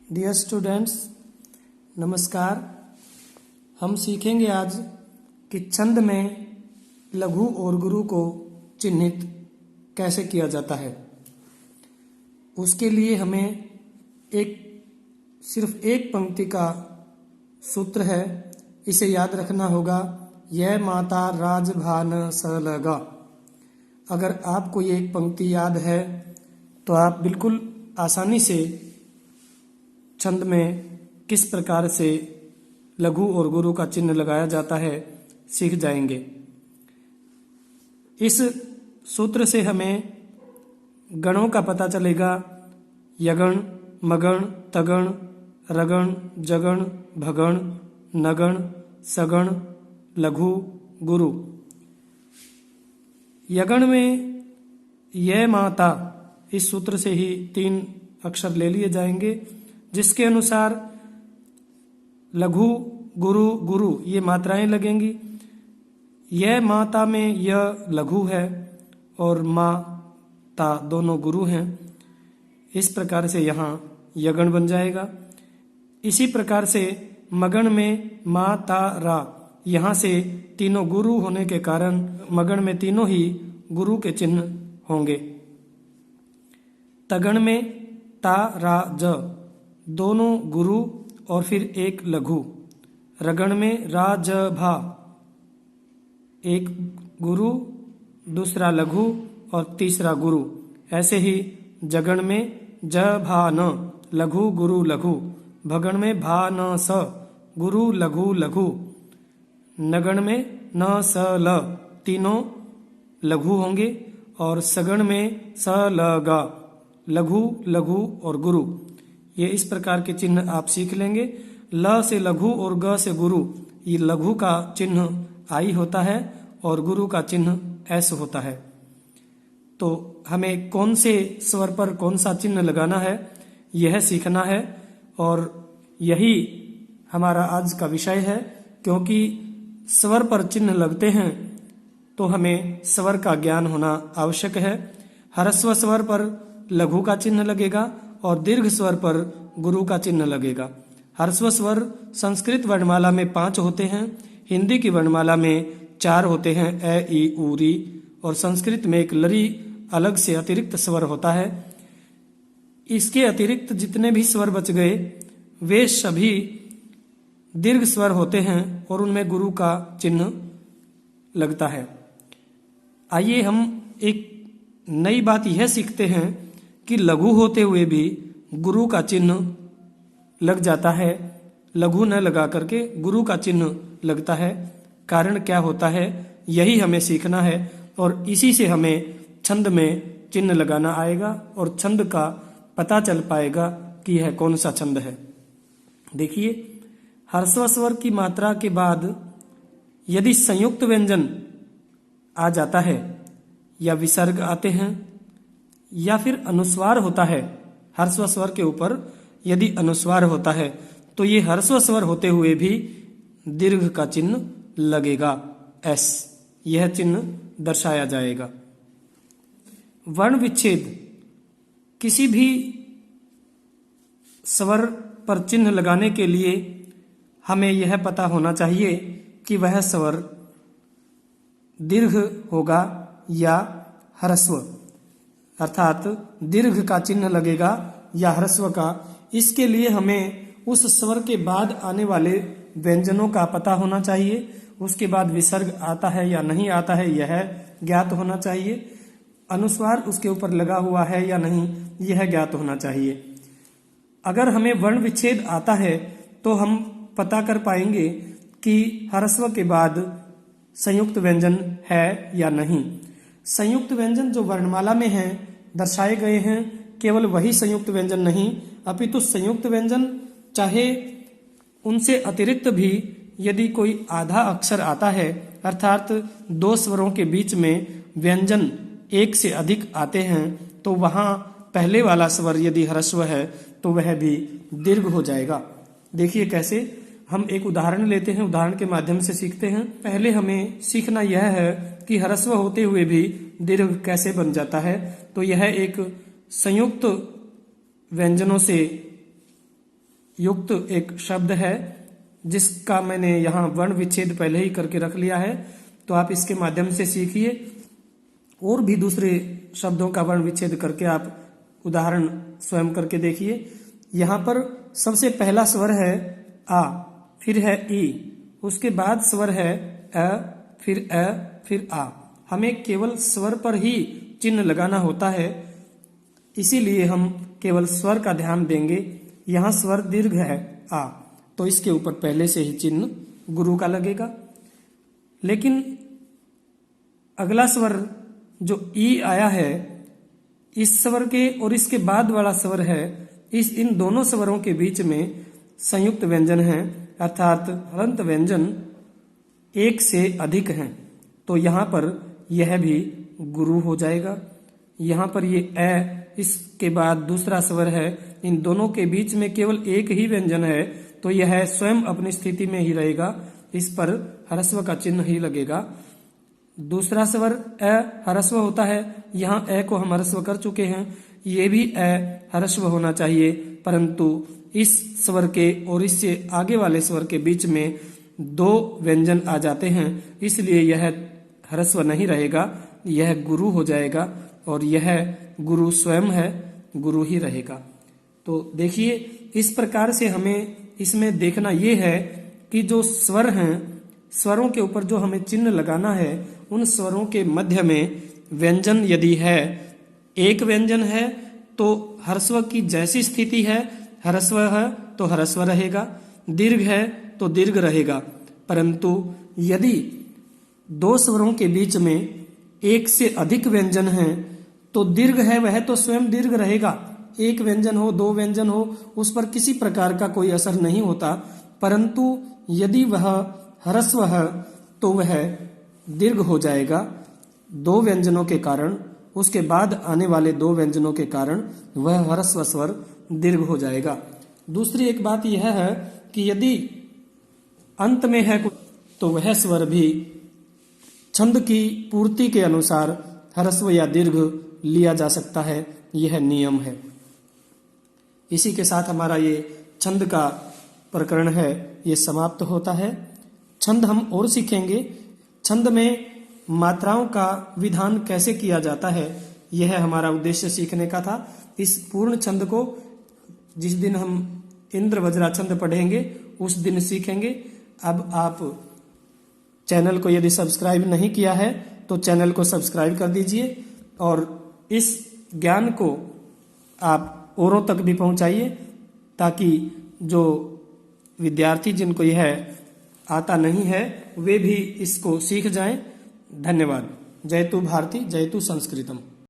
Dear students, नमस्कार। हम सीखेंगे आज कि छंद में लघु और गुरु को चिन्हित कैसे किया जाता है। उसके लिए हमें सिर्फ एक पंक्ति का सूत्र है, इसे याद रखना होगा। यह माता राजभान सलगा। अगर आपको ये एक पंक्ति याद है तो आप बिल्कुल आसानी से छंद में किस प्रकार से लघु और गुरु का चिन्ह लगाया जाता है सीख जाएंगे। इस सूत्र से हमें गणों का पता चलेगा। यगण, मगण, तगण, रगण, जगण, भगण, नगण, सगण, लघु, गुरु। यगण में यह माता, इस सूत्र से ही 3 अक्षर ले लिए जाएंगे, जिसके अनुसार लघु, गुरु, गुरु ये मात्राएं लगेंगी। यह माता में यह लघु है और माता दोनों गुरु हैं। इस प्रकार से यहाँ यगण बन जाएगा। इसी प्रकार से मगण में मा ता रा, यहाँ से तीनों गुरु होने के कारण मगण में तीनों ही गुरु के चिन्ह होंगे। तगण में ता रा ज, दोनों गुरु और फिर एक लघु। रगण में रा ज भा, एक गुरु, दूसरा लघु और तीसरा गुरु। ऐसे ही जगण में ज भा न, लघु गुरु लघु। भगण में भा न स, गुरु लघु लघु। नगण में न स ल, तीनों लघु होंगे। और सगण में स ल ग, लघु लघु और गुरु। ये इस प्रकार के चिन्ह आप सीख लेंगे। ल से लघु और ग से गुरु, ये लघु का चिन्ह आई होता है और गुरु का चिन्ह ऐस होता है। तो हमें कौन से स्वर पर कौन सा चिन्ह लगाना है यह सीखना है, और यही हमारा आज का विषय है। क्योंकि स्वर पर चिन्ह लगते हैं तो हमें स्वर का ज्ञान होना आवश्यक है। ह्रस्व स्वर पर लघु का चिन्ह लगेगा और दीर्घ स्वर पर गुरु का चिन्ह लगेगा। ह्रस्व स्वर संस्कृत वर्णमाला में 5 होते हैं, हिंदी की वर्णमाला में 4 होते हैं, ए ई उ री। और संस्कृत में एक लरी अलग से अतिरिक्त स्वर होता है। इसके अतिरिक्त जितने भी स्वर बच गए वे सभी दीर्घ स्वर होते हैं और उनमें गुरु का चिन्ह लगता है। आइए हम एक नई बात यह सीखते हैं कि लघु होते हुए भी गुरु का चिन्ह लग जाता है। लघु न लगा करके गुरु का चिन्ह लगता है। कारण क्या होता है यही हमें सीखना है, और इसी से हमें छंद में चिन्ह लगाना आएगा और छंद का पता चल पाएगा कि यह कौन सा छंद है। देखिए, ह्रस्व स्वर की मात्रा के बाद यदि संयुक्त व्यंजन आ जाता है या विसर्ग आते हैं या फिर अनुस्वार होता है, ह्रस्व स्वर के ऊपर यदि अनुस्वार होता है तो ये ह्रस्व स्वर होते हुए भी दीर्घ का चिन्ह लगेगा, एस, यह चिन्ह दर्शाया जाएगा। वर्ण विच्छेद, किसी भी स्वर पर चिन्ह लगाने के लिए हमें यह पता होना चाहिए कि वह स्वर दीर्घ होगा या ह्रस्व, अर्थात दीर्घ का चिन्ह लगेगा या ह्रस्व का। इसके लिए हमें उस स्वर के बाद आने वाले व्यंजनों का पता होना चाहिए। उसके बाद विसर्ग आता है या नहीं आता है यह ज्ञात होना चाहिए। अनुस्वार उसके ऊपर लगा हुआ है या नहीं यह ज्ञात होना चाहिए। अगर हमें वर्ण विच्छेद आता है तो हम पता कर पाएंगे कि ह्रस्व के बाद संयुक्त व्यंजन है या नहीं। संयुक्त व्यंजन जो वर्णमाला में हैं दर्शाए गए हैं, केवल वही संयुक्त व्यंजन नहीं अपितु संयुक्त व्यंजन चाहे उनसे अतिरिक्त भी यदि कोई आधा अक्षर आता है, अर्थात 2 स्वरों के बीच में व्यंजन 1 से अधिक आते हैं, तो वहां पहले वाला स्वर यदि ह्रस्व है तो वह भी दीर्घ हो जाएगा। देखिए कैसे, हम एक उदाहरण लेते हैं, उदाहरण के माध्यम से सीखते हैं। पहले हमें सीखना यह है कि ह्रस्व होते हुए भी दीर्घ कैसे बन जाता है। तो यह एक संयुक्त व्यंजनों से युक्त एक शब्द है जिसका मैंने यहाँ वर्ण विच्छेद पहले ही करके रख लिया है, तो आप इसके माध्यम से सीखिए। और भी दूसरे शब्दों का वर्ण विच्छेद करके आप उदाहरण स्वयं करके देखिए। यहाँ पर सबसे पहला स्वर है आ, फिर है ई, उसके बाद स्वर है अ, फिर आ। हमें केवल स्वर पर ही चिन्ह लगाना होता है, इसीलिए हम केवल स्वर का ध्यान देंगे। यहाँ स्वर दीर्घ है आ, तो इसके ऊपर पहले से ही चिन्ह गुरु का लगेगा। लेकिन अगला स्वर जो ई आया है, इस स्वर के और इसके बाद वाला स्वर है, इन दोनों स्वरों के बीच में संयुक्त व्यंजन है, अर्थात हलंत व्यंजन एक से अधिक हैं, तो यहाँ पर यह भी गुरु हो जाएगा। यहाँ पर ये ए, इसके बाद दूसरा स्वर है, इन दोनों के बीच में केवल एक ही व्यंजन है, तो यह स्वयं अपनी स्थिति में ही रहेगा, इस पर ह्रस्व का चिन्ह ही लगेगा। दूसरा स्वर अ ह्रस्व होता है, यहाँ ए को हम ह्रस्व कर चुके हैं, ये भी अ ह्रस्व होना चाहिए, परंतु इस स्वर के और इससे आगे वाले स्वर के बीच में दो व्यंजन आ जाते हैं, इसलिए यह ह्रस्व नहीं रहेगा, यह गुरु हो जाएगा और यह गुरु स्वयं है, गुरु ही रहेगा। तो देखिए, इस प्रकार से हमें इसमें देखना ये है कि जो स्वर हैं, स्वरों के ऊपर जो हमें चिन्ह लगाना है, उन स्वरों के मध्य में व्यंजन यदि है, एक व्यंजन है तो ह्रस्व की जैसी स्थिति है, ह्रस्व है तो ह्रस्व रहेगा, दीर्घ है तो दीर्घ रहेगा। परंतु यदि दो स्वरों के बीच में एक से अधिक व्यंजन है तो दीर्घ है वह तो स्वयं दीर्घ रहेगा, एक व्यंजन हो दो व्यंजन हो उस पर किसी प्रकार का कोई असर नहीं होता। परंतु यदि वह ह्रस्व है तो वह दीर्घ हो जाएगा दो व्यंजनों के कारण, उसके बाद आने वाले दो व्यंजनों के कारण वह ह्रस्व स्वर दीर्घ हो जाएगा। दूसरी एक बात यह है कि यदि अंत में है तो वह स्वर भी छंद की पूर्ति के अनुसार ह्रस्व या दीर्घ लिया जा सकता है, यह नियम है। इसी के साथ हमारा ये छंद का प्रकरण है ये समाप्त होता है। छंद हम और सीखेंगे, छंद में मात्राओं का विधान कैसे किया जाता है, यह हमारा उद्देश्य सीखने का था। इस पूर्ण छंद को जिस दिन हम इंद्र वज्रा छंद पढ़ेंगे उस दिन सीखेंगे। अब आप चैनल को यदि सब्सक्राइब नहीं किया है तो चैनल को सब्सक्राइब कर दीजिए और इस ज्ञान को आप औरों तक भी पहुंचाइए, ताकि जो विद्यार्थी जिनको यह आता नहीं है वे भी इसको सीख जाएं। धन्यवाद। जयतु भारती, जयतु संस्कृतम।